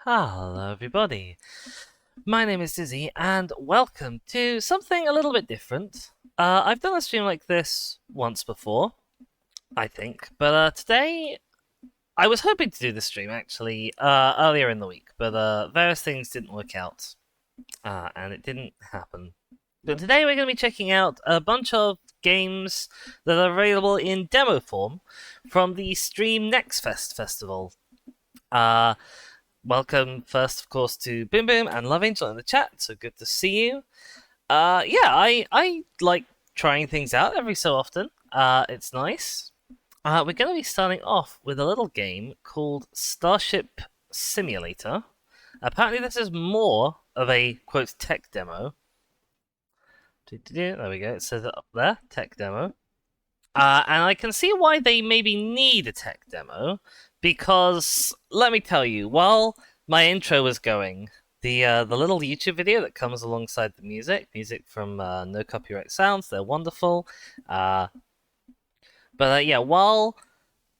Hello everybody, my name is Dizzy and welcome to something a little bit different. I've done a stream like this once before, I think, but today I was hoping to do the stream actually earlier in the week, but various things didn't work out and it didn't happen. But today we're going to be checking out a bunch of games that are available in demo form from the Stream NextFest festival. Welcome first, of course, to Boom Boom and Love Angel in the chat. So good to see you. I like trying things out every so often. It's nice. We're going to be starting off with a little game called Starship Simulator. Apparently, this is more of a quote tech demo. There we go. It says it up there, tech demo. And I can see why they maybe need a tech demo, because let me tell you, while my intro was going, the little YouTube video that comes alongside the music from No Copyright Sounds, they're wonderful. Yeah, while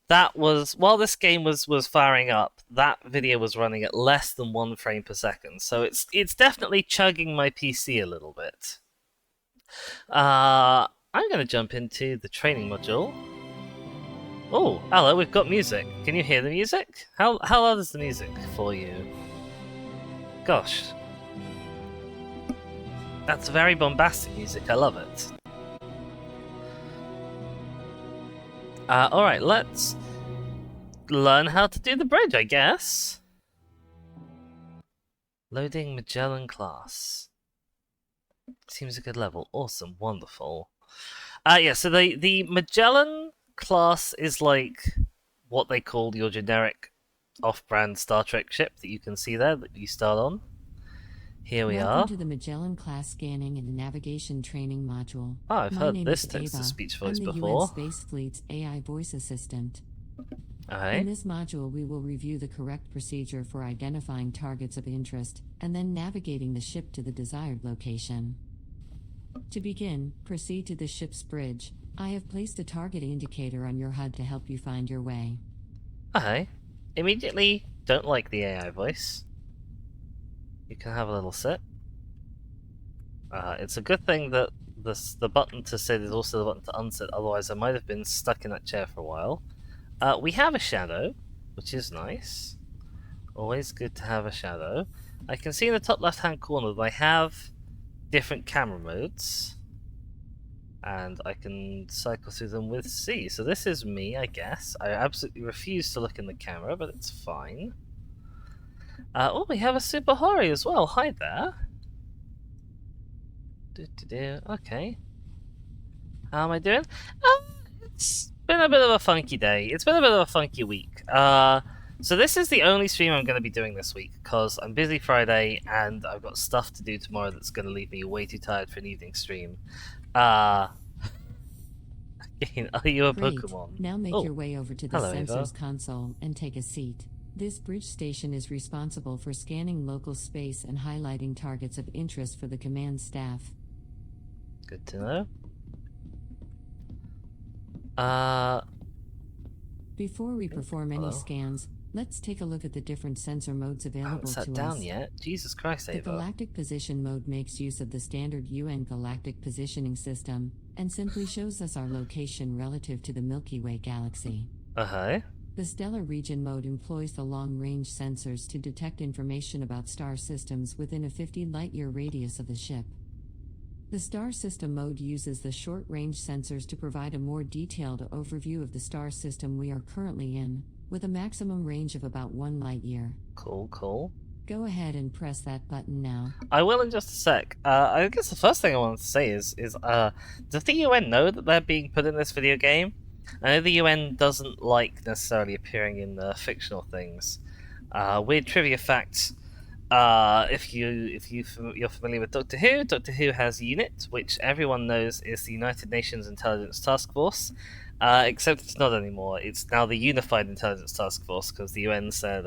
this game was firing up, that video was running at less than 1 frame per second, so it's definitely chugging my PC a little bit. I'm going to jump into the training module. Oh, hello, we've got music. Can you hear the music? How loud is the music for you? Gosh. That's very bombastic music, I love it. Alright, let's learn how to do the bridge, I guess. Loading Magellan class. Seems a good level. Awesome, wonderful. Yeah, so the Magellan class is like what they call your generic off-brand Star Trek ship that you can see there that you start on. Here we are. Welcome to the Magellan class scanning and navigation training module. Oh, I've heard this text-to-speech voice before. I'm the UN Space Fleet's AI voice assistant. Okay. In this module, we will review the correct procedure for identifying targets of interest and then navigating the ship to the desired location. To begin, proceed to the ship's bridge. I have placed a target indicator on your HUD to help you find your way. Okay. Immediately don't like the AI voice. You can have a little sit. It's a good thing that the button to sit is also the button to unsit, otherwise I might have been stuck in that chair for a while. We have a shadow, which is nice. Always good to have a shadow. I can see in the top left-hand corner that I have different camera modes, and I can cycle through them with C. So this is me, I guess. I absolutely refuse to look in the camera, but it's fine. Oh, we have a Super Hori as well. Hi there. Okay. How am I doing? It's been a bit of a funky day. It's been a bit of a funky week. So this is the only stream I'm going to be doing this week, because I'm busy Friday and I've got stuff to do tomorrow that's going to leave me way too tired for an evening stream. Again, are you a Great. Pokemon? Now make your way over to the sensors Eva. console and take a seat. This bridge station is responsible for scanning local space and highlighting targets of interest for the command staff. Good to know. Before we perform any scans, let's take a look at the different sensor modes available to us. I haven't sat down yet. Jesus Christ, Ava. The Galactic Position mode makes use of the standard UN Galactic Positioning System, and simply shows us our location relative to the Milky Way galaxy. The Stellar Region mode employs the long-range sensors to detect information about star systems within a 50 light-year radius of the ship. The Star System mode uses the short-range sensors to provide a more detailed overview of the star system we are currently in, with a maximum range of about 1 light-year. Cool. Go ahead and press that button now. I will in just a sec. I guess the first thing I wanted to say is does the UN know that they're being put in this video game? I know the UN doesn't like necessarily appearing in fictional things. Weird trivia fact. If you're familiar with Doctor Who has UNIT, which everyone knows is the United Nations Intelligence Task Force, except it's not anymore. It's now the Unified Intelligence Task Force, because the UN said,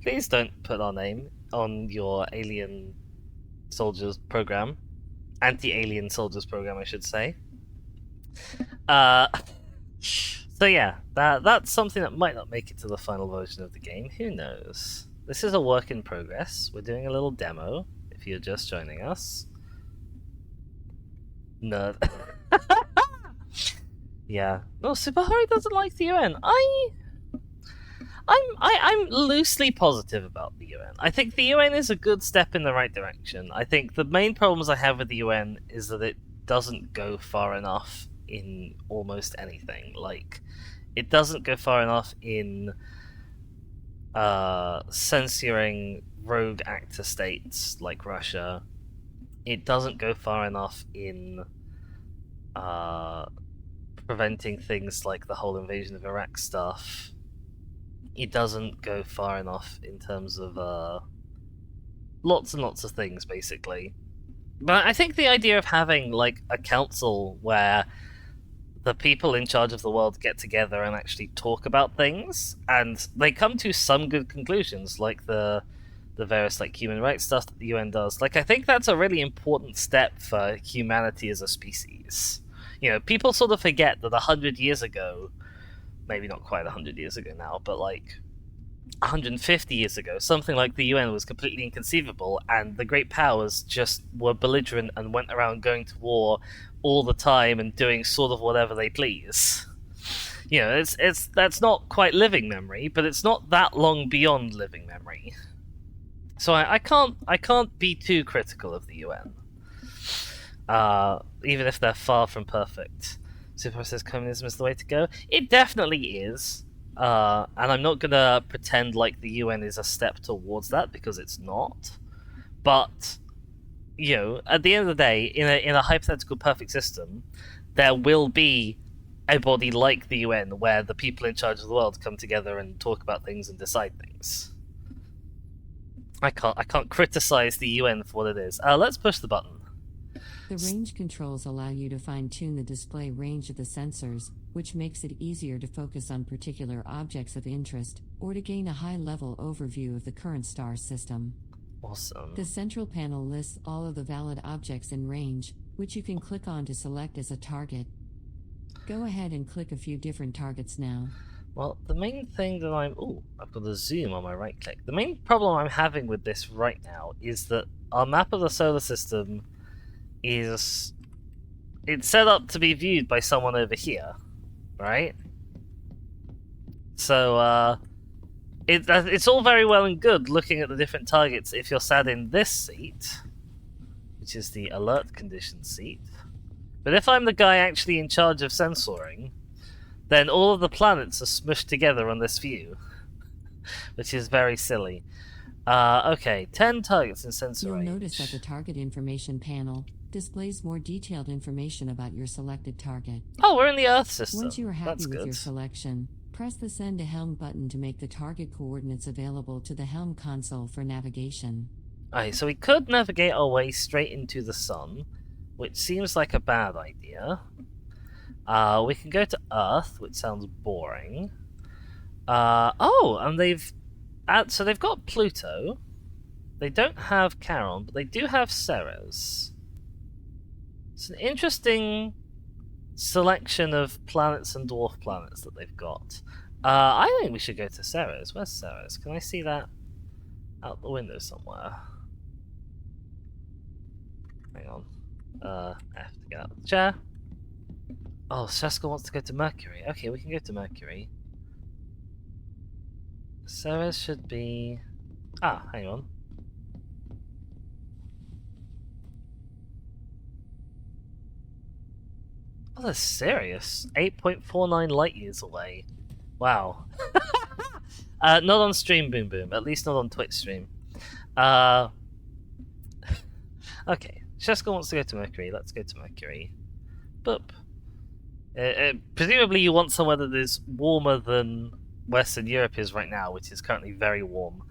please don't put our name on your alien soldiers program. Anti-alien soldiers program, I should say. So yeah, that's something that might not make it to the final version of the game. Who knows? This is a work in progress. We're doing a little demo, if you're just joining us. Nerd. Yeah. No, Subahari doesn't like the UN. I'm loosely positive about the UN. I think the UN is a good step in the right direction. I think the main problems I have with the UN is that it doesn't go far enough in almost anything. Like, it doesn't go far enough in censoring rogue actor states like Russia. It doesn't go far enough in preventing things like the whole invasion of Iraq stuff. It doesn't go far enough in terms of lots and lots of things, basically. But I think the idea of having like a council where the people in charge of the world get together and actually talk about things, and they come to some good conclusions, like the various like human rights stuff that the UN does. Like, I think that's a really important step for humanity as a species. You know, people sort of forget that 100 years ago, maybe not quite 100 years ago now, but like 150 years ago, something like the UN was completely inconceivable, and the great powers just were belligerent and went around going to war all the time and doing sort of whatever they please. You know, it's that's not quite living memory, but it's not that long beyond living memory. So I can't be too critical of the UN, even if they're far from perfect. Super says communism is the way to go. It definitely is, and I'm not gonna pretend like the UN is a step towards that, because it's not. But you know, at the end of the day, in a hypothetical perfect system, there will be a body like the UN where the people in charge of the world come together and talk about things and decide things. I can't criticize the UN for what it is. Let's push the button. The range controls allow you to fine-tune the display range of the sensors, which makes it easier to focus on particular objects of interest, or to gain a high-level overview of the current star system. Awesome. The central panel lists all of the valid objects in range, which you can click on to select as a target. Go ahead and click a few different targets now. Well, the main thing that I've got a zoom on my right click. The main problem I'm having with this right now is that our map of the solar system it's set up to be viewed by someone over here, right? So, it's all very well and good looking at the different targets if you're sat in this seat, which is the alert condition seat. But if I'm the guy actually in charge of censoring, then all of the planets are smushed together on this view, which is very silly. Okay, 10 targets in sensor range. You'll notice that the target information panel displays more detailed information about your selected target. Oh, we're in the Earth system. Once you are happy That's with good. your selection, press the Send to Helm button to make the target coordinates available to the Helm console for navigation. Okay, so we could navigate our way straight into the sun, which seems like a bad idea. We can go to Earth, which sounds boring. And they've got Pluto. They don't have Charon, but they do have Ceres. It's an interesting selection of planets and dwarf planets that they've got. I think we should go to Ceres. Where's Ceres? Can I see that out the window somewhere? Hang on. I have to get out of the chair. Oh, Shaskell wants to go to Mercury. Okay, we can go to Mercury. Ceres should be... hang on. Oh, that's serious. 8.49 light years away. Wow. Not on stream, Boom Boom. At least not on Twitch stream. Okay. Shaskell wants to go to Mercury. Let's go to Mercury. Boop. Presumably you want somewhere that is warmer than Western Europe is right now, which is currently very warm.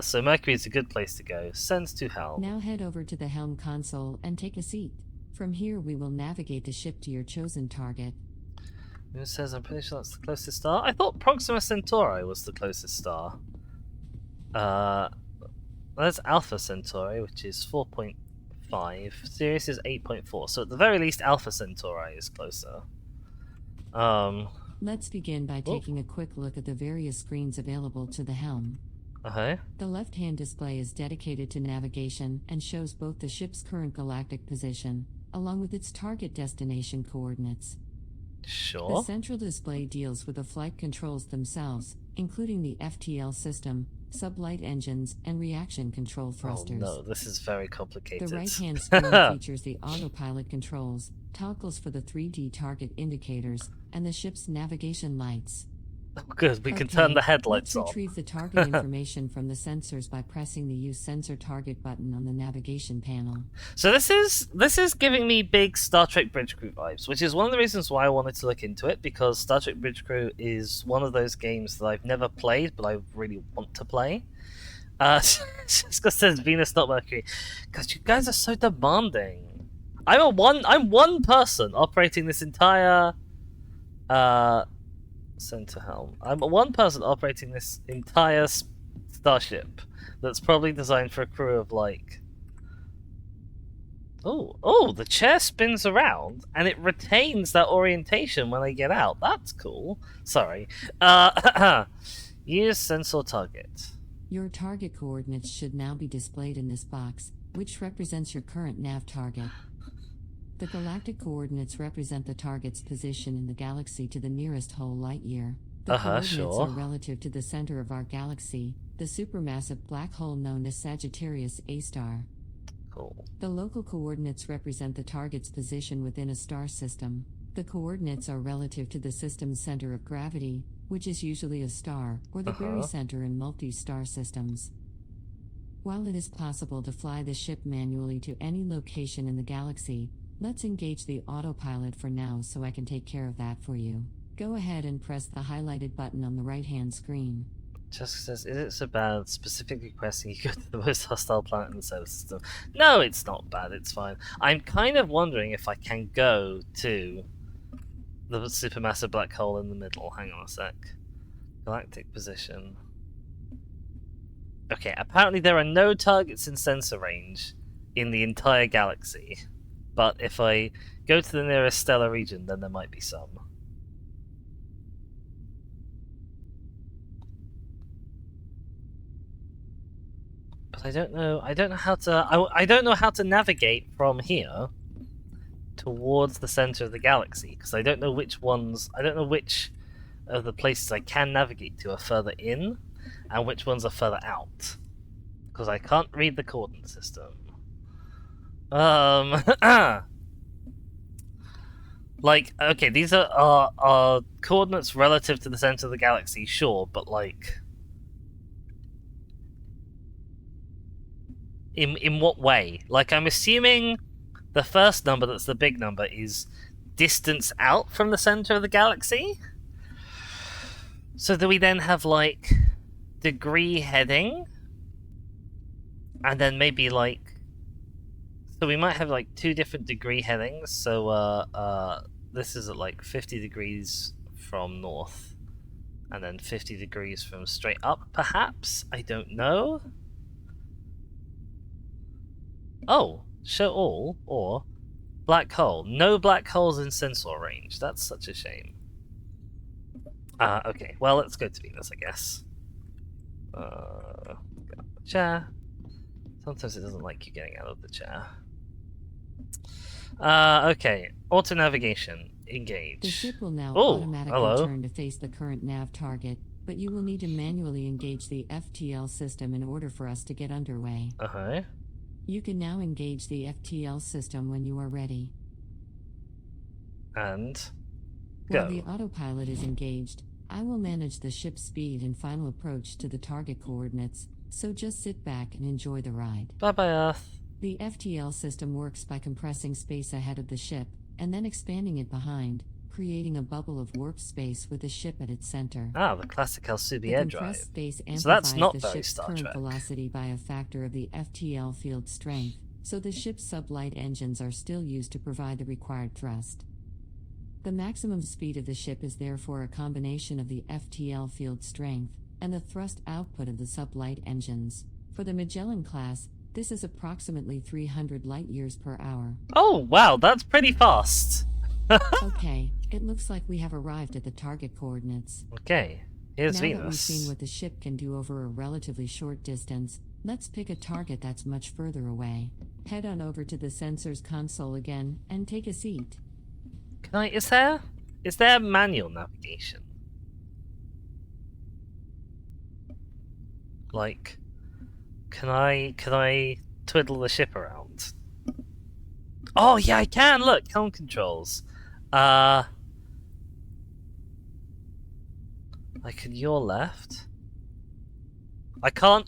So Mercury is a good place to go. Sends to Helm. Now head over to the Helm console and take a seat. From here we will navigate the ship to your chosen target. Moon says, I'm pretty sure that's the closest star. I thought Proxima Centauri was the closest star. There's Alpha Centauri, which is 4.5. Sirius is 8.4. So at the very least, Alpha Centauri is closer. Let's begin by taking a quick look at the various screens available to the Helm. The left-hand display is dedicated to navigation and shows both the ship's current galactic position, along with its target destination coordinates. Sure. The central display deals with the flight controls themselves, including the FTL system, sublight engines, and reaction control thrusters. Oh no, this is very complicated. The right-hand screen features the autopilot controls, toggles for the 3D target indicators, and the ship's navigation lights. Oh, good, we can turn the headlights on. Let's retrieve the target information from the sensors by pressing the Use Sensor Target button on the navigation panel. So this is giving me big Star Trek Bridge Crew vibes, which is one of the reasons why I wanted to look into it, because Star Trek Bridge Crew is one of those games that I've never played, but I really want to play. Just says Venus, not Mercury. Because you guys are so demanding. I'm one person operating this entire center helm. I'm one person operating this entire starship that's probably designed for a crew of like... Oh, the chair spins around and it retains that orientation when I get out. That's cool. Sorry. Use sensor target. Your target coordinates should now be displayed in this box, which represents your current nav target. The galactic coordinates represent the target's position in the galaxy to the nearest whole light year. The coordinates are relative to the center of our galaxy, the supermassive black hole known as Sagittarius A star. Cool. The local coordinates represent the target's position within a star system. The coordinates are relative to the system's center of gravity, which is usually a star, or the very center in multi-star systems. While it is possible to fly the ship manually to any location in the galaxy, let's engage the autopilot for now so I can take care of that for you. Go ahead and press the highlighted button on the right-hand screen. Jessica says, is it so bad specifically requesting you go to the most hostile planet in the solar system? No, it's not bad, it's fine. I'm kind of wondering if I can go to the supermassive black hole in the middle. Hang on a sec. Galactic position. Okay, apparently there are no targets in sensor range in the entire galaxy. But if I go to the nearest stellar region, then there might be some. But I don't know how to I don't know how to navigate from here towards the center of the galaxy, because I don't know which of the places I can navigate to are further in and which ones are further out, because I can't read the coordinate system. Like, okay, these are coordinates relative to the center of the galaxy, sure, but like, in what way? Like, I'm assuming the first number, that's the big number, is distance out from the center of the galaxy. So do we then have like degree heading, and then maybe like, so we might have like 2 different degree headings. So this is at like 50 degrees from north, and then 50 degrees from straight up, perhaps? I don't know. Oh, show all, or black hole. No black holes in sensor range. That's such a shame. Okay, well, let's go to Venus, I guess. Chair. Sometimes it doesn't like you getting out of the chair. Okay. Auto navigation. Engage. The ship will now automatically turn to face the current nav target, but you will need to manually engage the FTL system in order for us to get underway. You can now engage the FTL system when you are ready. And go. While the autopilot is engaged, I will manage the ship's speed and final approach to the target coordinates, so just sit back and enjoy the ride. Bye-bye, Earth. The FTL system works by compressing space ahead of the ship, and then expanding it behind, creating a bubble of warp space with the ship at its center. Ah, the classic Alsubi drive. Space amplifies so that's not the very ship's Star current Trek. Velocity by a factor of the FTL field strength, so the ship's sublight engines are still used to provide the required thrust. The maximum speed of the ship is therefore a combination of the FTL field strength and the thrust output of the sublight engines. For the Magellan class, this is approximately 300 light-years per hour. Oh, wow, that's pretty fast. Okay, it looks like we have arrived at the target coordinates. Okay. Here's now Venus. That we've seen what the ship can do over a relatively short distance, let's pick a target that's much further away. Head on over to the sensors console again, and take a seat. Can I, is there manual navigation? Like, can I twiddle the ship around? Oh yeah, I can, look, helm controls. Like in your left. I can't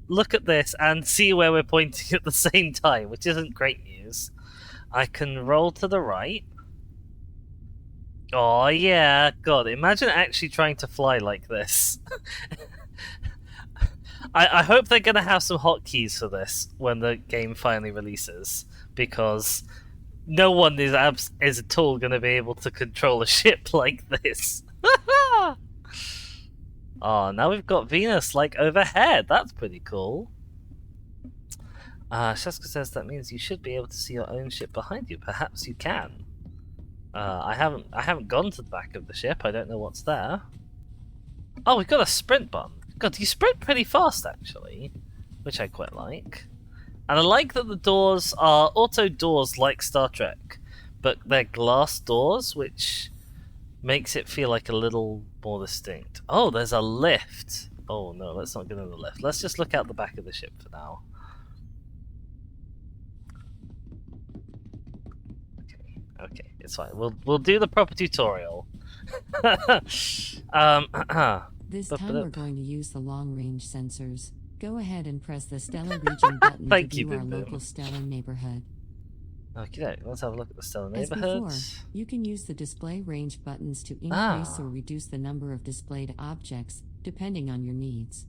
look at this and see where we're pointing at the same time, which isn't great news. I can roll to the right. Oh yeah, God, imagine actually trying to fly like this. I hope they're gonna have some hotkeys for this when the game finally releases, because no one is at all gonna be able to control a ship like this. Oh, now we've got Venus like overhead. That's pretty cool. Sheska says that means you should be able to see your own ship behind you. Perhaps you can. I haven't gone to the back of the ship. I don't know what's there. Oh, we've got a sprint button. God, you sprint pretty fast actually, which I quite like. And I like that the doors are auto doors like Star Trek, but they're glass doors, which makes it feel like a little more distinct. Oh, there's a lift. Oh no, let's not get in the lift. Let's just look out the back of the ship for now. Okay, it's fine. We'll do the proper tutorial. This time we're going to use the long-range sensors. Go ahead and press the stellar region button to view our local stellar neighborhood. Okay, let's have a look at the stellar neighborhood. As before, you can use the display range buttons to increase or reduce the number of displayed objects, depending on your needs.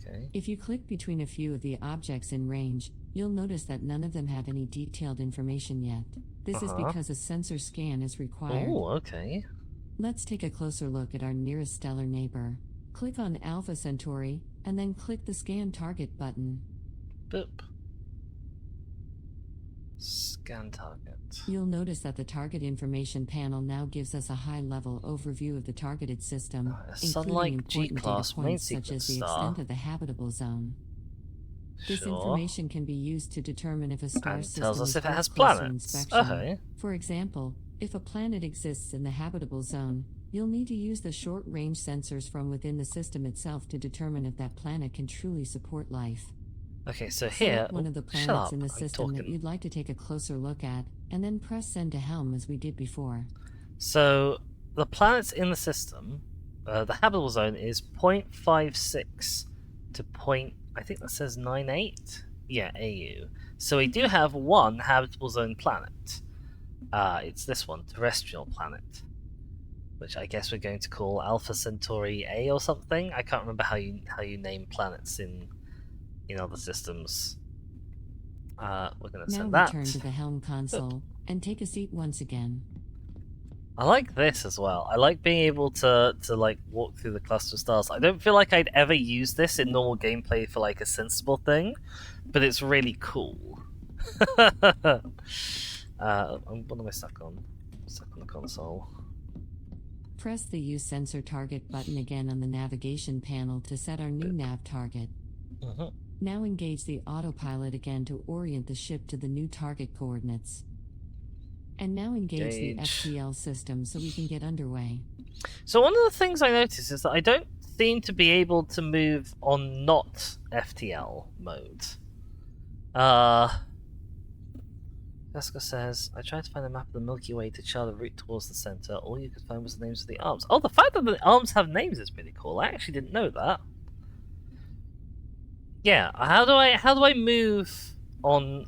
Okay. If you click between a few of the objects in range, you'll notice that none of them have any detailed information yet. This is because a sensor scan is required. Oh, okay. Let's take a closer look at our nearest stellar neighbor. Click on Alpha Centauri, and then click the Scan Target button. Boop. Scan target. You'll notice that the target information panel now gives us a high-level overview of the targeted system, including important data points such as the extent of the habitable zone. This information can be used to determine if a star system tells us is if it has close to planets. inspection. For example, if a planet exists in the habitable zone, you'll need to use the short-range sensors from within the system itself to determine if that planet can truly support life. Okay, so here, select one of the planets in the system that you'd like to take a closer look at, and then press send to helm as we did before. So the planets in the system, the habitable zone is 0.56 to I think that says 98. Yeah, AU. So we do have one habitable zone planet. It's this one, terrestrial planet, which I guess we're going to call Alpha Centauri A or something. I can't remember how you name planets in other systems. We're going to send that. Now return to the helm console and take a seat once again. I like this as well. I like being able to like walk through the cluster of stars. I don't feel like I'd ever use this in normal gameplay for like a sensible thing, but it's really cool. What am I stuck on? I'm stuck on the console. Press the Use Sensor Target button again on the navigation panel to set our new nav target. Now engage the autopilot again to orient the ship to the new target coordinates. And now engage the FTL system so we can get underway. So one of the things I noticed is that I don't seem to be able to move on not FTL mode. Jessica says, I tried to find a map of the Milky Way to chart a route towards the center. All you could find was the names of the arms. Oh, the fact that the arms have names is pretty cool. I actually didn't know that. Yeah, how do I move on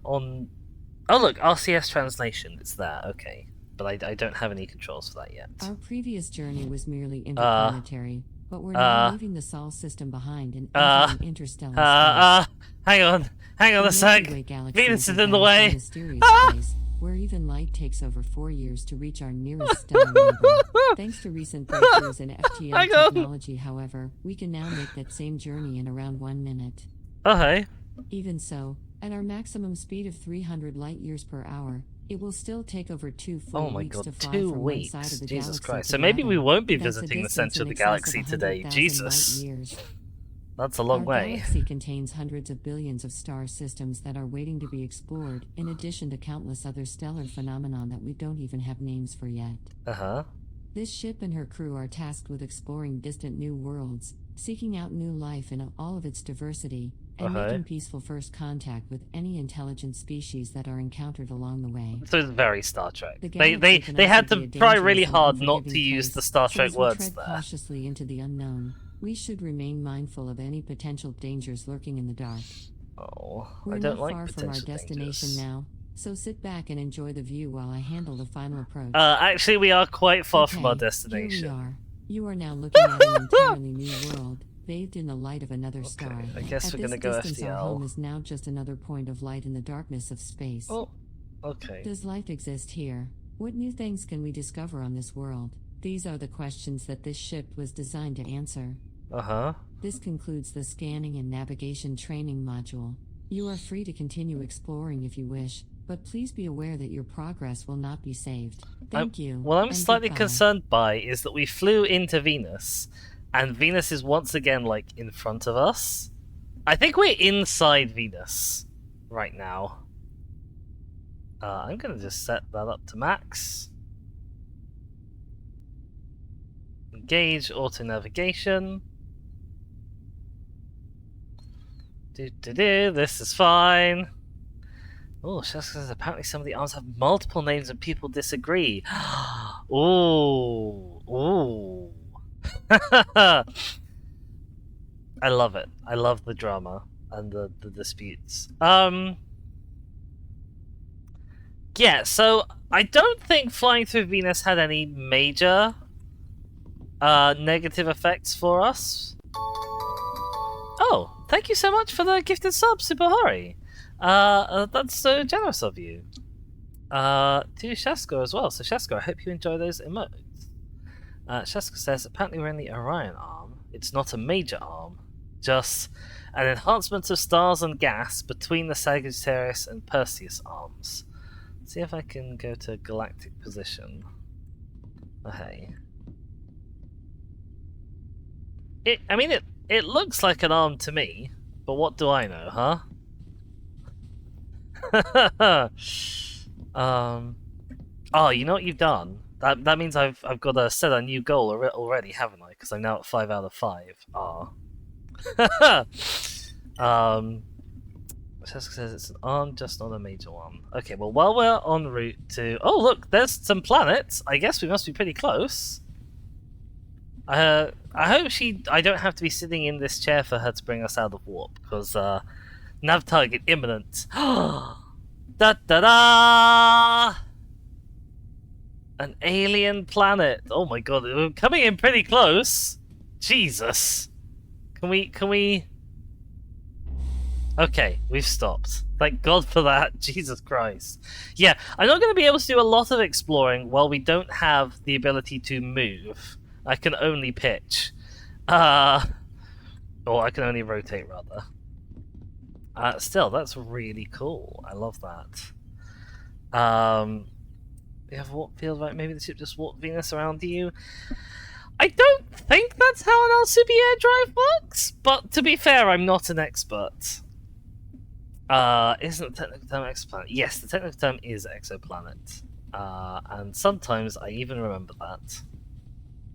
Oh look, RCS translation, it's there, okay. But I don't have any controls for that yet. Our previous journey was merely interplanetary, but we're now leaving the Sol system behind and entering interstellar space. Hang on a sec. Venus is in the way. Place, where even light takes over 4 years to reach our nearest stellar neighbor. Thanks to recent breakthroughs in FTL technology, however, we can now make that same journey in around 1 minute. Okay. Even so, at our maximum speed of 300 light-years per hour, It will still take over 2 full weeks to fly 2 from one side weeks. of the Jesus galaxy Christ. to So the maybe we other. won't be That's a visiting the distance center in of the excess of galaxy today. 100,000 light Jesus. years. That's a long Our way. galaxy contains hundreds of billions of star systems that are waiting to be explored, in addition to countless other stellar phenomena that we don't even have names for yet. This ship and her crew are tasked with exploring distant new worlds, seeking out new life in all of its diversity, and making peaceful first contact with any intelligent species that are encountered along the way. So it's very Star Trek. They had to try really hard not to use the Star Trek words tread there. Cautiously into the unknown, we should remain mindful of any potential dangers lurking in the dark. I don't like potential dangers. We're not far from our destination now, so sit back and enjoy the view while I handle the final approach. Actually, we are quite far from our destination. Here we are. You are now looking at an entirely new world, bathed in the light of another star. I guess we're gonna go FDL. Our home is now just another point of light in the darkness of space. Does life exist here? What new things can we discover on this world? These are the questions that this ship was designed to answer. This concludes the scanning and navigation training module. You are free to continue exploring if you wish, but please be aware that your progress will not be saved. Thank you. What I'm slightly concerned by is that we flew into Venus, and Venus is once again, like, in front of us. I think we're inside Venus right now. I'm gonna just set that up to max. Engage auto-navigation. This is fine. Oh, Sheska says apparently some of the arms have multiple names and people disagree. Ooh. I love it. I love the drama and the disputes. Yeah, so I don't think flying through Venus had any major negative effects for us. Oh, thank you so much for the gifted sub, Subahari. That's so generous of you. To Sheska as well. So Sheska, I hope you enjoy those emotes. Sheska says, apparently we're in the Orion arm. It's not a major arm, just an enhancement of stars and gas between the Sagittarius and Perseus arms. Let's see if I can go to galactic position. Okay. It looks like an arm to me, but what do I know, huh? Oh, you know what you've done? That means I've got to set a new goal already, haven't I? Because I'm now at 5 out of 5. Jessica says it's an arm, just not a major one. Okay, well, while we're en route to... Oh, look, there's some planets. I guess we must be pretty close. I hope I don't have to be sitting in this chair for her to bring us out of warp, because nav target imminent. Da-da-da! An alien planet. Oh my god, we're coming in pretty close. Jesus. Can we... Okay, we've stopped. Thank God for that. Jesus Christ. Yeah, I'm not going to be able to do a lot of exploring while we don't have the ability to move. I can only pitch. Or I can only rotate, rather. Still, that's really cool. I love that. We have warp field, right? Maybe the ship just warped Venus around you. I don't think that's how an LCB drive works, but to be fair, I'm not an expert. Isn't the technical term exoplanet? Yes, the technical term is exoplanet. And sometimes I even remember that.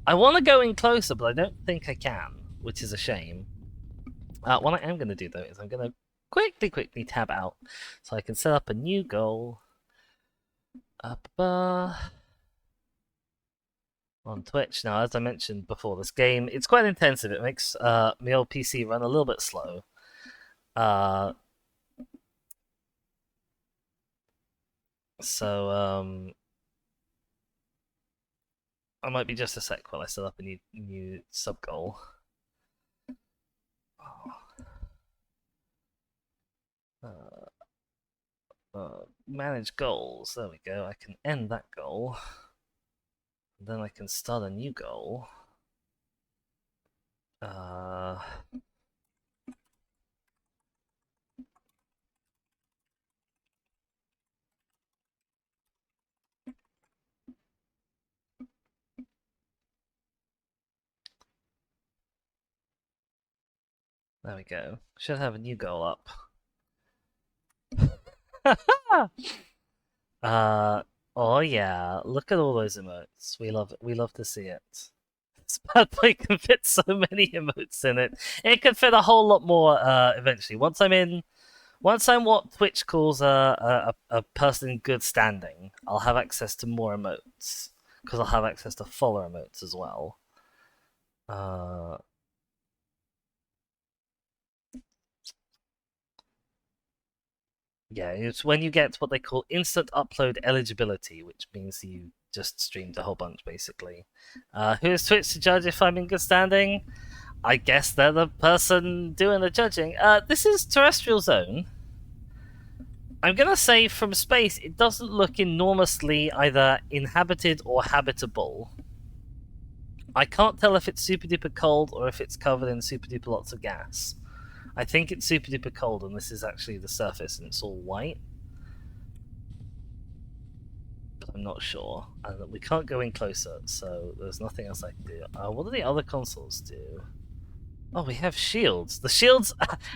I want to go in closer, but I don't think I can, which is a shame. What I am going to do, though, is I'm going to quickly tab out so I can set up a new goal. On Twitch. Now, as I mentioned before, this game, it's quite intensive. It makes my old PC run a little bit slow. So, I might be just a sec while I set up a new sub goal. Manage goals. There we go. I can end that goal. Then I can start a new goal. There we go. Should have a new goal up. Oh yeah, look at all those emotes. We love it. We love to see it. This bad boy can fit so many emotes in it. It could fit a whole lot more eventually. Once I'm what Twitch calls a person in good standing, I'll have access to more emotes because I'll have access to follower emotes as well. Yeah, it's when you get what they call instant upload eligibility, which means you just streamed a whole bunch, basically. Who is Twitch to judge if I'm in good standing? I guess they're the person doing the judging. This is Terrestrial Zone. I'm gonna say from space, it doesn't look enormously either inhabited or habitable. I can't tell if it's super duper cold or if it's covered in super duper lots of gas. I think it's super duper cold, and this is actually the surface, and it's all white. But I'm not sure, and we can't go in closer, so there's nothing else I can do. What do the other consoles do? Oh, we have shields. The shields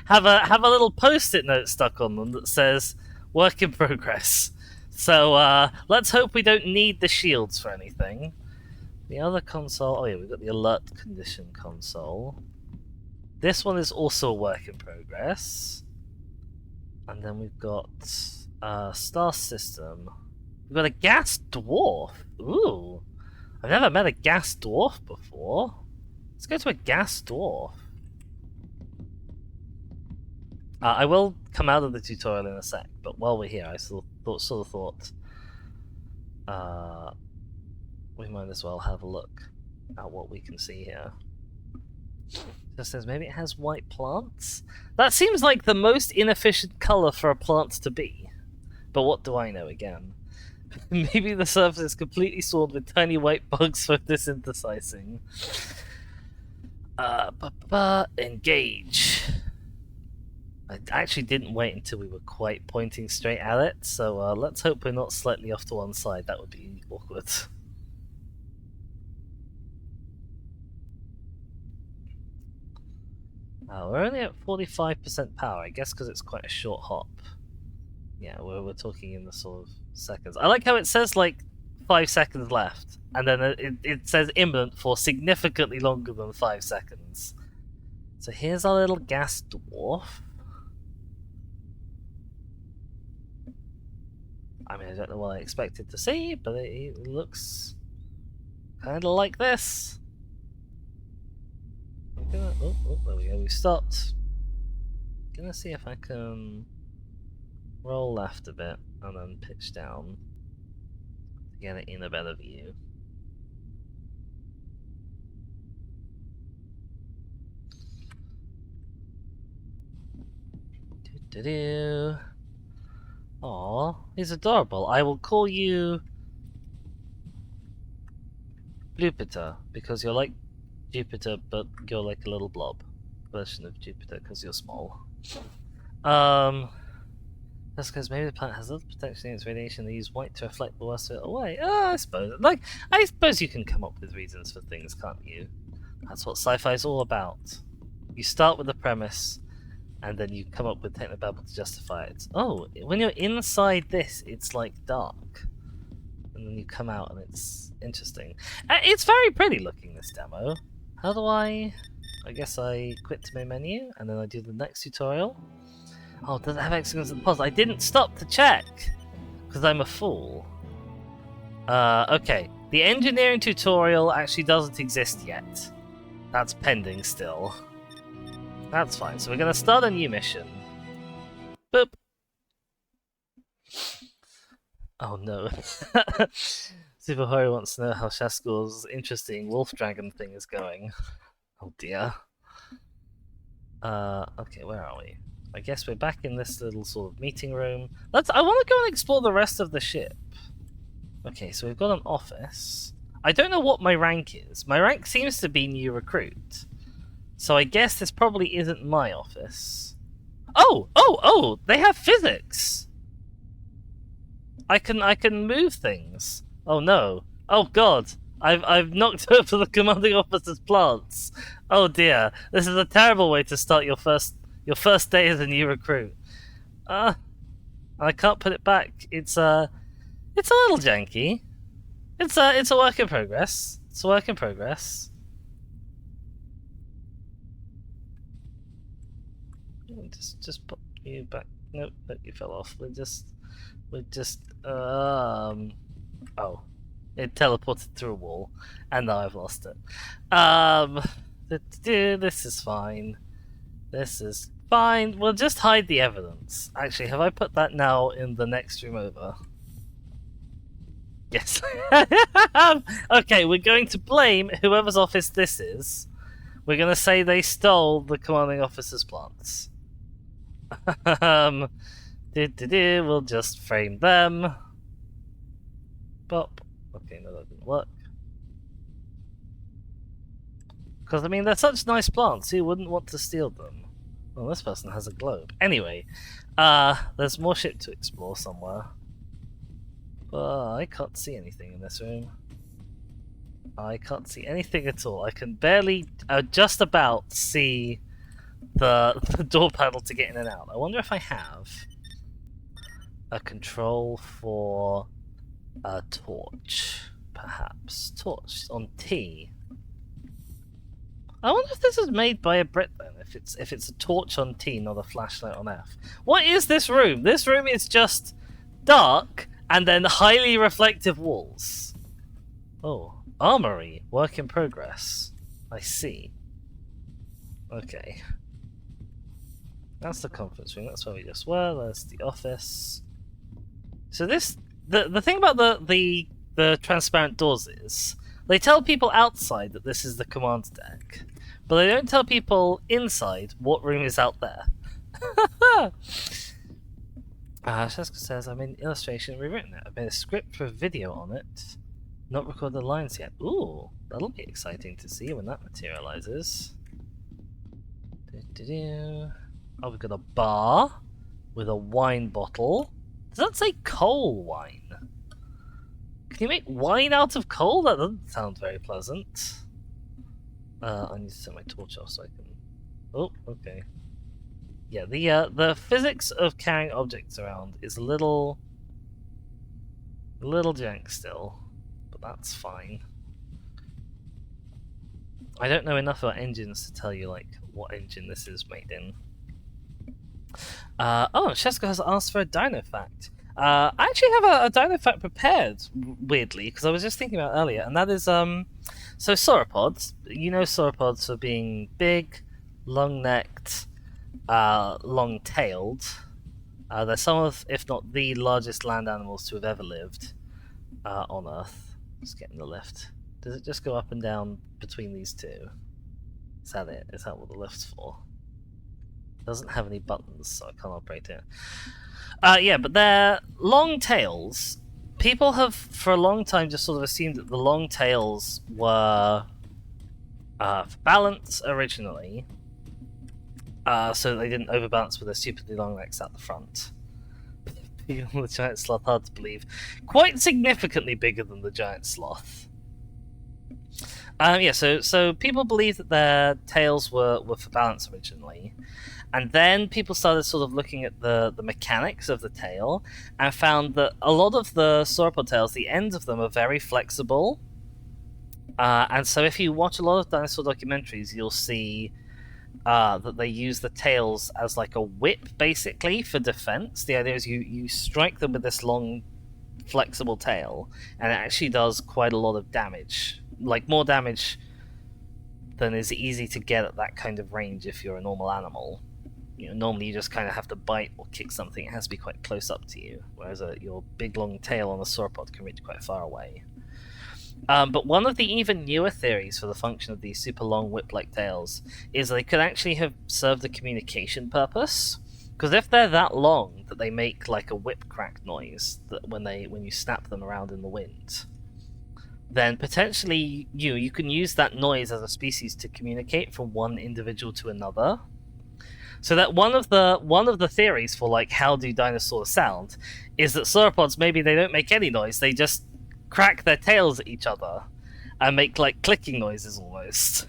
have a little post-it note stuck on them that says "Work in progress." So let's hope we don't need the shields for anything. The other console. Oh yeah, we've got the alert condition console. This one is also a work in progress. And then we've got Star System. We've got a gas dwarf. Ooh. I've never met a gas dwarf before. Let's go to a gas dwarf. I will come out of the tutorial in a sec, but while we're here, I sort of thought we might as well have a look at what we can see here. Just says maybe it has white plants. That seems like the most inefficient color for a plant to be. But what do I know again? Maybe the surface is completely swarmed with tiny white bugs photosynthesizing. Engage. I actually didn't wait until we were quite pointing straight at it, so let's hope we're not slightly off to one side. That would be awkward. We're only at 45% power, I guess because it's quite a short hop. Yeah, we're talking in the sort of seconds. I like how it says like 5 seconds left, and then it says imminent for significantly longer than 5 seconds. So here's our little gas dwarf. I mean, I don't know what I expected to see, but it looks kind of like this. Oh, there we go, we stopped. Gonna see if I can roll left a bit and then pitch down to get it in a better view. Do-do-do. Aw, he's adorable. I will call you Jupiter because you're like Jupiter, but you're like a little blob version of Jupiter because you're small. That's because maybe the planet has little protection against radiation. They use white to reflect the worst of it away. I suppose you can come up with reasons for things, can't you? That's what sci-fi is all about. You start with the premise, and then you come up with technobabble to justify it. Oh, when you're inside this, it's like dark, and then you come out, and it's interesting. It's very pretty looking, this demo. How do I guess I quit to my menu, and then I do the next tutorial. Oh, does it have excellence in the pause? I didn't stop to check, because I'm a fool. Okay. The engineering tutorial actually doesn't exist yet. That's pending still. That's fine. So we're going to start a new mission. Boop. Oh no. Super Hori wants to know how Shaskul's interesting wolf dragon thing is going. Oh dear. Okay, where are we? I guess we're back in this little sort of meeting room. I want to go and explore the rest of the ship. Okay, so we've got an office. I don't know what my rank is. My rank seems to be new recruit. So I guess this probably isn't my office. Oh! They have physics! I can move things. Oh no. Oh god. I've knocked over the commanding officer's plants. Oh dear, this is a terrible way to start your first day as a new recruit. I can't put it back. It's a little janky. It's a work in progress. It's a work in progress. Just put you back. Nope, you fell off. We're just oh, it teleported through a wall, and now I've lost it. This is fine. This is fine. We'll just hide the evidence. Actually, have I put that now in the next room over? Yes. Okay, we're going to blame whoever's office this is. We're going to say they stole the commanding officer's plants. We'll just frame them. Bop. Okay, no, that didn't work. Because, I mean, they're such nice plants, who wouldn't want to steal them? Well, this person has a globe. Anyway, there's more ship to explore somewhere. I can't see anything in this room. I can't see anything at all. I can barely, just about see the door panel to get in and out. I wonder if I have a control for a torch, perhaps. Torch on T. I wonder if this is made by a Brit then. If it's a torch on T, not a flashlight on F. What is this room? This room is just dark and then highly reflective walls. Oh, armory, work in progress. I see. Okay. That's the conference room. That's where we just were. There's the office. So this, the thing about the transparent doors is they tell people outside that this is the command deck, but they don't tell people inside what room is out there. Sheska says, I made an illustration and rewritten it. I've made a script for a video on it. Not recorded the lines yet. Ooh, that'll be exciting to see when that materializes. Oh, we've got a bar with a wine bottle. Does that say coal wine? Can you make wine out of coal? That doesn't sound very pleasant. I need to turn my torch off so I can... Oh, okay. Yeah, the physics of carrying objects around is a little jank still, but that's fine. I don't know enough about engines to tell you like what engine this is made in. Oh, Sheska has asked for a dino fact. I actually have a dino fact prepared, weirdly, because I was just thinking about it earlier, and that is so sauropods. You know sauropods for being big, long-necked, long-tailed. They're some of, if not the largest land animals to have ever lived on Earth. Just getting the lift. Does it just go up and down between these two? Is that it? Is that what the lift's for? It doesn't have any buttons, so I can't operate it. Yeah, but they're long tails. People have, for a long time, just sort of assumed that the long tails were for balance originally, so they didn't overbalance with their stupidly long necks out the front. The giant sloth, hard to believe. Quite significantly bigger than the giant sloth. Yeah, so people believe that their tails were for balance originally, and then people started sort of looking at the mechanics of the tail and found that a lot of the sauropod tails, the ends of them are very flexible. And so if you watch a lot of dinosaur documentaries, you'll see that they use the tails as like a whip, basically, for defense. The idea is you strike them with this long, flexible tail, and it actually does quite a lot of damage. Like, more damage than is easy to get at that kind of range if you're a normal animal. You know, normally you just kind of have to bite or kick something. It has to be quite close up to you, whereas your big long tail on a sauropod can reach quite far away. But one of the even newer theories for the function of these super long whip-like tails is they could actually have served a communication purpose. Because if they're that long that they make like a whip crack noise that when you snap them around in the wind, then potentially you can use that noise as a species to communicate from one individual to another. So that one of the theories for like how do dinosaurs sound is that sauropods, maybe they don't make any noise, they just crack their tails at each other, and make like clicking noises almost,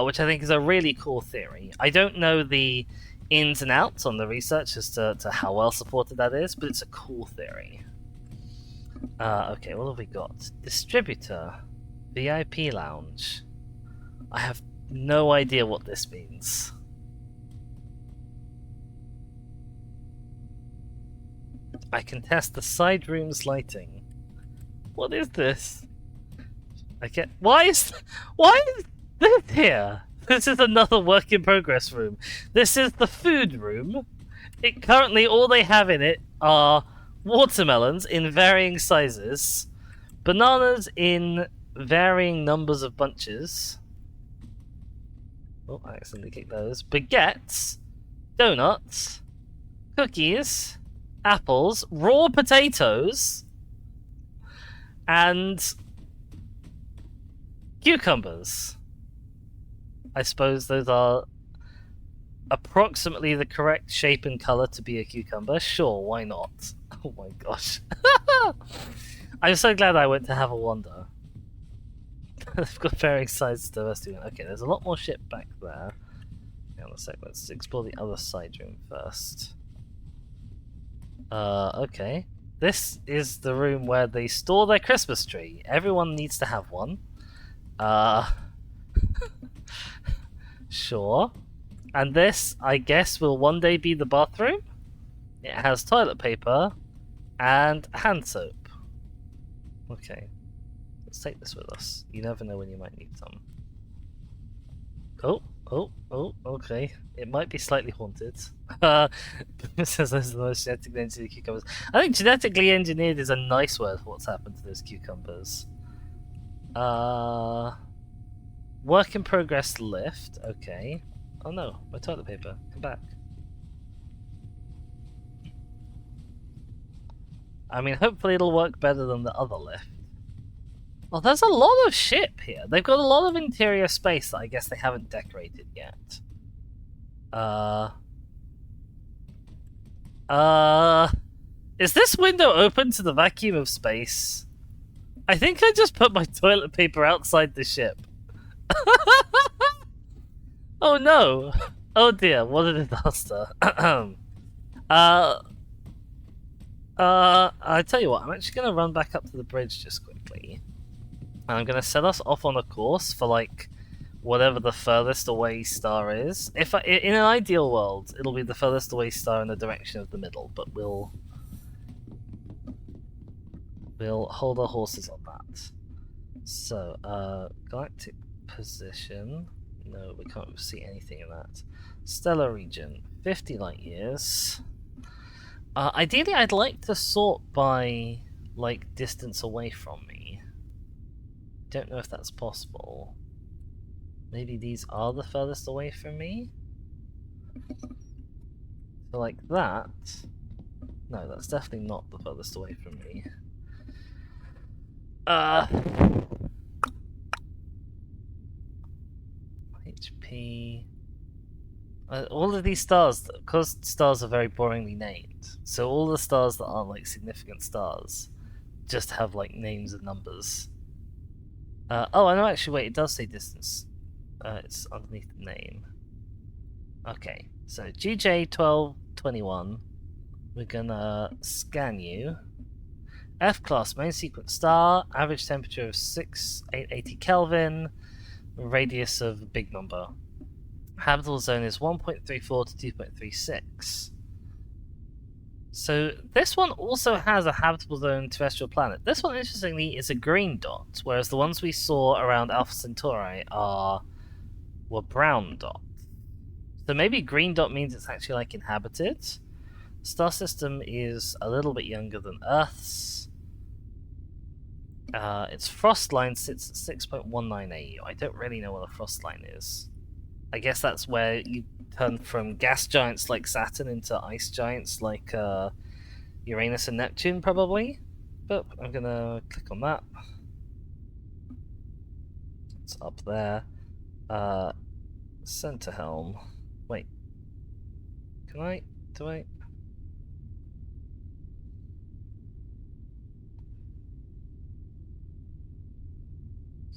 which I think is a really cool theory. I don't know the ins and outs on the research as to how well supported that is, but it's a cool theory. Okay, what have we got? Distributor, VIP lounge. I have no idea what this means. I can test the side room's lighting. What is this? Why is this here? This is another work in progress room. This is the food room. Currently all they have in it are watermelons in varying sizes, bananas in varying numbers of bunches. Oh, I accidentally kicked those. Baguettes, donuts, cookies, apples, raw potatoes, and cucumbers. I suppose those are approximately the correct shape and color to be a cucumber. Sure, why not? Oh my gosh. I'm so glad I went to have a wander. They've got varying sizes to the rest of it. Okay, there's a lot more shit back there. Hang on a sec, let's explore the other side room first. Okay. This is the room where they store their Christmas tree. Everyone needs to have one. Sure. And this, I guess, will one day be the bathroom. It has toilet paper and hand soap. Okay. Let's take this with us. You never know when you might need some. Oh, okay. It might be slightly haunted. Says those are the most genetically engineered cucumbers. I think genetically engineered is a nice word for what's happened to those cucumbers. Work in progress lift. Okay. Oh no, my toilet paper. Come back. I mean, hopefully it'll work better than the other lift. Well, there's a lot of ship here. They've got a lot of interior space that I guess they haven't decorated yet. Is this window open to the vacuum of space? I think I just put my toilet paper outside the ship. Oh no! Oh dear, what a disaster. I tell you what, I'm actually gonna run back up to the bridge just quickly. And I'm gonna set us off on a course for like whatever the furthest away star is. In an ideal world, it'll be the furthest away star in the direction of the middle, but we'll hold our horses on that. So, galactic position. No, we can't see anything in that. Stellar region, 50 light years. Ideally, I'd like to sort by like distance away from me. Don't know if that's possible. Maybe these are the furthest away from me? So like that. No, that's definitely not the furthest away from me. HP. All of these stars, because stars are very boringly named, so all the stars that aren't like significant stars just have like names and numbers. Oh, I know actually, wait, it does say distance. It's underneath the name. Okay, so GJ1221, we're gonna scan you. F-class main sequence star, average temperature of 6880 Kelvin, radius of big number. Habitable zone is 1.34 to 2.36. So this one also has a habitable zone terrestrial planet. This one, interestingly, is a green dot, whereas the ones we saw around Alpha Centauri were brown dots. So maybe green dot means it's actually like inhabited. Star system is a little bit younger than Earth's. Its frost line sits at 6.19 AU. I don't really know what a frost line is. I guess that's where you turn from gas giants like Saturn into ice giants like Uranus and Neptune, probably. But I'm gonna click on that. It's up there. Center helm. Wait. Can I? Do I?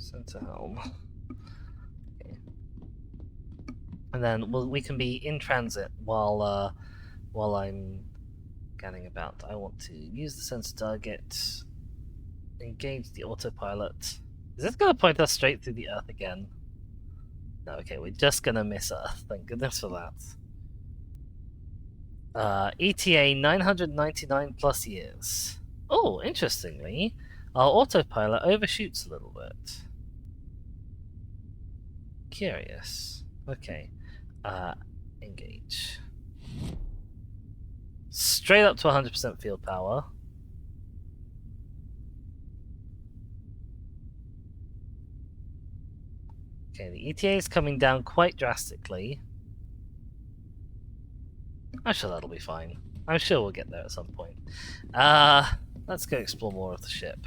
Center helm. Okay. And then we can be in transit while I'm scanning about. I want to use the sensor target. Engage the autopilot. Is this gonna point us straight through the Earth again? No, okay, we're just gonna miss Earth. Thank goodness for that. ETA 999 plus years. Oh, interestingly, our autopilot overshoots a little bit. Curious. Okay. Engage. Straight up to 100% field power. Okay, the ETA is coming down quite drastically. I'm sure that'll be fine. I'm sure we'll get there at some point. Let's go explore more of the ship.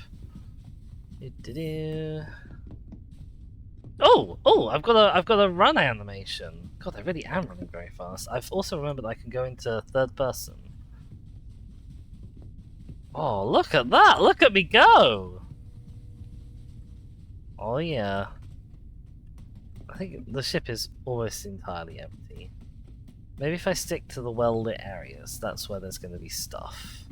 Oh! I've got a run animation. God, I really am running very fast. I've also remembered I can go into third person. Oh, look at that! Look at me go! Oh yeah. I think the ship is almost entirely empty. Maybe if I stick to the well-lit areas, that's where there's going to be stuff.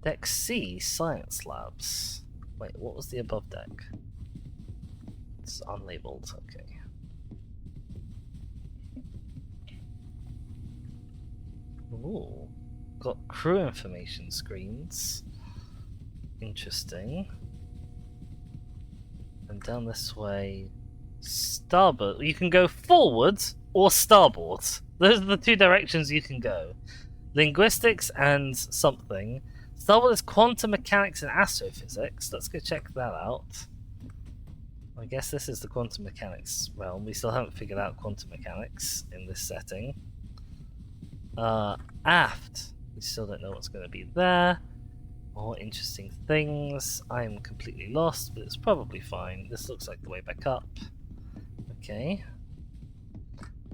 Deck C, Science Labs. Wait, what was the above deck? It's unlabeled, okay. Ooh, got crew information screens. Interesting. And down this way, starboard. You can go forward or starboard. Those are the two directions you can go. Linguistics and something. Starboard is quantum mechanics and astrophysics. Let's go check that out. I guess this is the quantum mechanics realm. We still haven't figured out quantum mechanics in this setting. Aft. We still don't know what's going to be there. More interesting things. I'm completely lost, but it's probably fine. This looks like the way back up. Okay.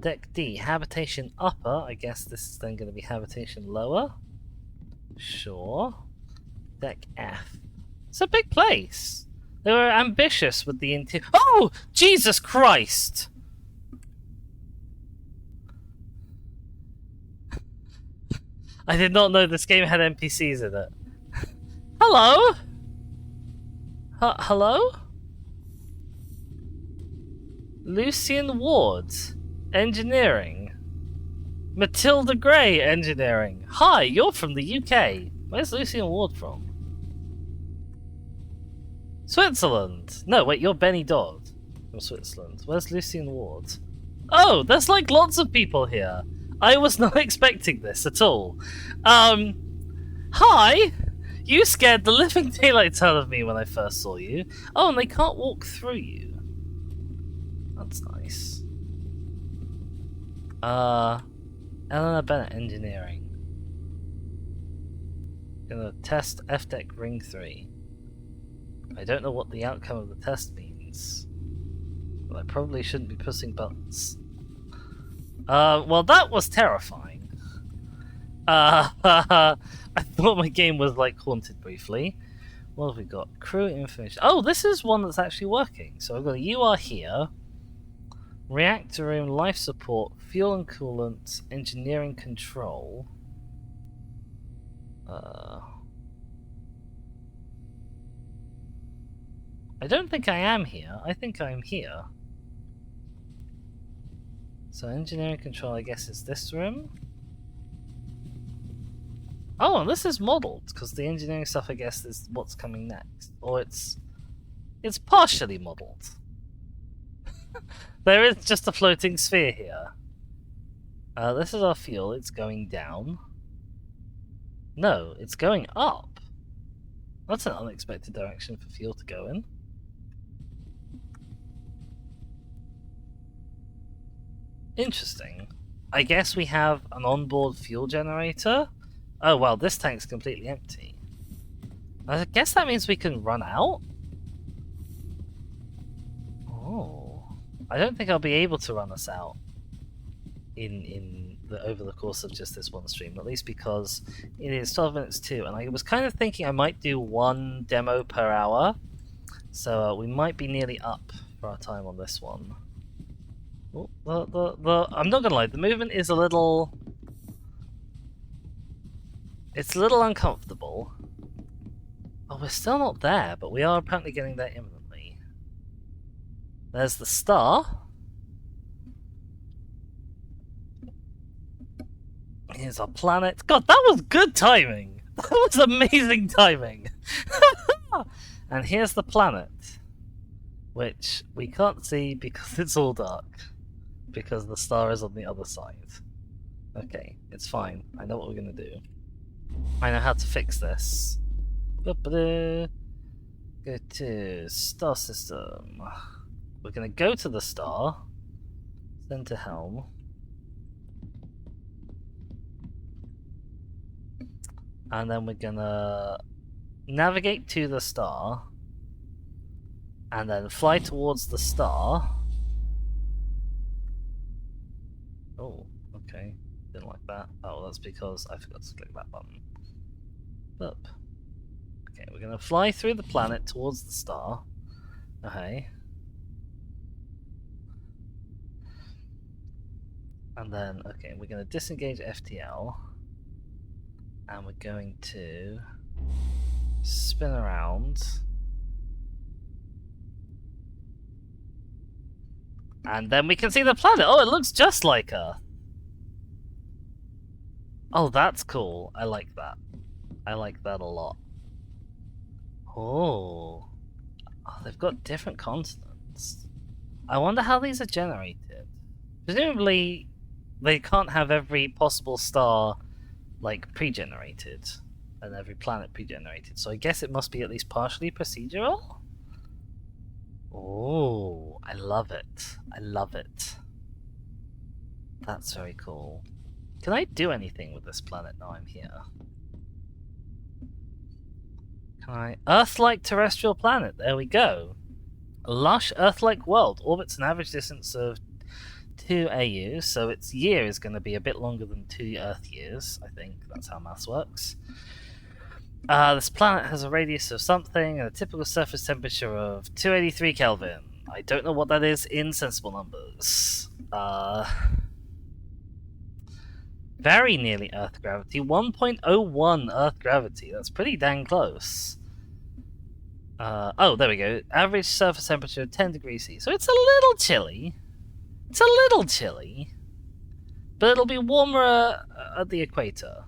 Deck D, habitation upper. I guess this is then going to be habitation lower. Sure. Deck F. It's a big place. They were ambitious with the interior. Oh! Jesus Christ! I did not know this game had NPCs in it. Hello? Hello? Lucian Ward, engineering. Matilda Gray, engineering. Hi, you're from the UK. Where's Lucian Ward from? Switzerland. No, wait, you're Benny Dodd from Switzerland. Where's Lucian Ward? Oh, there's like lots of people here. I was not expecting this at all. Hi! You scared the living daylights out of me when I first saw you. Oh, and they can't walk through you. That's nice. Eleanor Bennett, engineering. Gonna test F-Deck Ring 3. I don't know what the outcome of the test means. But I probably shouldn't be pushing buttons. Well, that was terrifying. I thought my game was like haunted briefly. What have we got? Crew information. Oh, this is one that's actually working. So I've got a UR here. Reactor room, life support, fuel and coolant, engineering control. I don't think I am here. I think I'm here. So engineering control, I guess, is this room. Oh, and this is modelled, because the engineering stuff, I guess, is what's coming next. Or it's partially modelled. There is just a floating sphere here. This is our fuel, it's going down. No, it's going up. That's an unexpected direction for fuel to go in. Interesting. I guess we have an onboard fuel generator. Oh, well, this tank's completely empty. I guess that means we can run out? Oh. I don't think I'll be able to run us out in over the course of just this one stream, at least because it is 12 minutes too, and I was kind of thinking I might do one demo per hour, so we might be nearly up for our time on this one. Oh, I'm not gonna lie, the movement is a little... It's a little uncomfortable. Oh, we're still not there, but we are apparently getting there imminently. There's the star. Here's our planet. God, that was good timing! That was amazing timing! And here's the planet, which we can't see because it's all dark. Because the star is on the other side. Okay, it's fine. I know what we're gonna do. I know how to fix this. Go to star system. We're gonna go to the star, then to helm. And then we're gonna navigate to the star, and then fly towards the star. Oh, okay. Didn't like that. Oh, that's because I forgot to click that button. Up. Okay, we're gonna fly through the planet towards the star. Okay. And then, okay, we're gonna disengage FTL. And we're going to spin around. And then we can see the planet. Oh, it looks just like Earth. Oh, that's cool. I like that. I like that a lot. Oh, they've got different continents. I wonder how these are generated. Presumably, they can't have every possible star like pre-generated and every planet pre-generated. So I guess it must be at least partially procedural. Oh, I love it. I love it. That's very cool. Can I do anything with this planet now I'm here? Can I... Earth-like terrestrial planet, there we go. A lush Earth-like world, orbits an average distance of 2 AU, so its year is going to be a bit longer than 2 Earth years, I think. That's how maths works. This planet has a radius of something and a typical surface temperature of 283 Kelvin. I don't know what that is in sensible numbers. Very nearly Earth gravity. 1.01 Earth gravity. That's pretty dang close. Oh, there we go. Average surface temperature of 10 degrees C. So it's a little chilly. It's a little chilly. But it'll be warmer at the equator.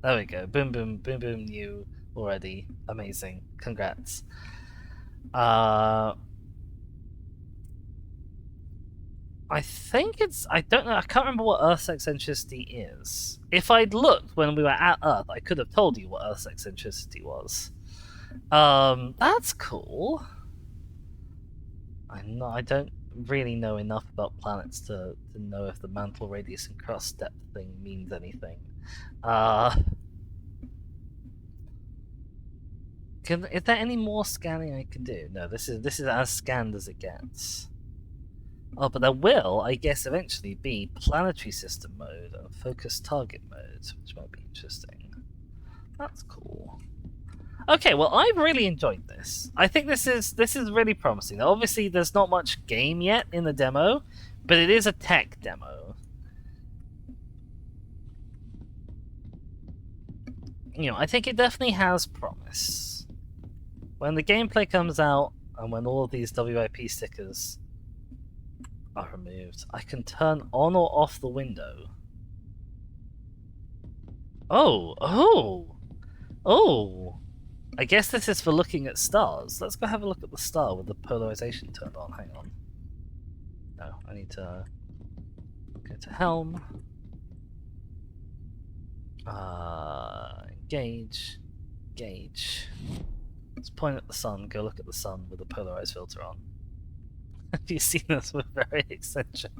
There we go. Boom, boom, boom, boom, new already. Amazing. Congrats. I think it's... I don't know. I can't remember what Earth's eccentricity is. If I'd looked when we were at Earth, I could have told you what Earth's eccentricity was. That's cool. I don't really know enough about planets to know if the mantle radius and crust depth thing means anything. Is there any more scanning I can do? No, this is as scanned as it gets. Oh, but there will, I guess, eventually be planetary system mode and focus target mode, which might be interesting. That's cool. Okay, well, I've really enjoyed this. I think this is really promising. Now, obviously, there's not much game yet in the demo, but it is a tech demo. You know, I think it definitely has promise. When the gameplay comes out, and when all of these WIP stickers are removed, I can turn on or off the window. Oh! I guess this is for looking at stars. Let's go have a look at the star with the polarization turned on. Hang on. No, I need to go to helm. Gauge. Let's point at the sun, go look at the sun with the polarized filter on. Have you seen this? We're very eccentric.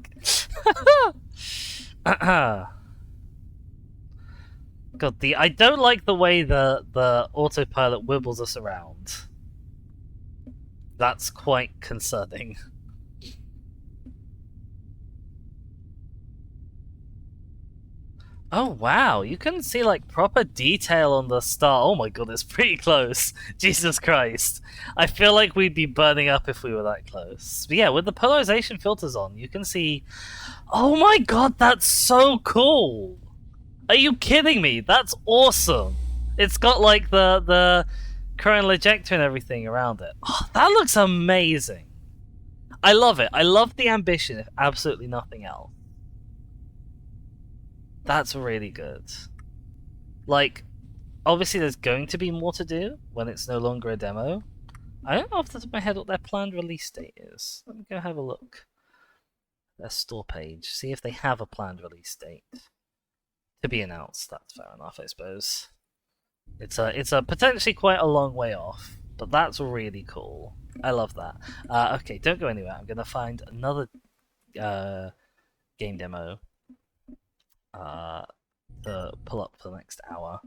God, I don't like the way the autopilot wibbles us around. That's quite concerning. Oh wow, you can see like proper detail on the star. Oh my god, it's pretty close. Jesus Christ. I feel like we'd be burning up if we were that close. But yeah, with the polarization filters on, you can see. Oh my god, that's so cool! Are you kidding me? That's awesome! It's got like the coronal ejector and everything around it. Oh, that looks amazing. I love it. I love the ambition, if absolutely nothing else. That's really good. Like, obviously there's going to be more to do when it's no longer a demo. I don't know off the top of my head what their planned release date is. Let me go have a look. Their store page. See if they have a planned release date. To be announced. That's fair enough, I suppose. It's a potentially quite a long way off, but that's really cool. I love that. Okay, don't go anywhere. I'm gonna find another game demo to pull up for the next hour.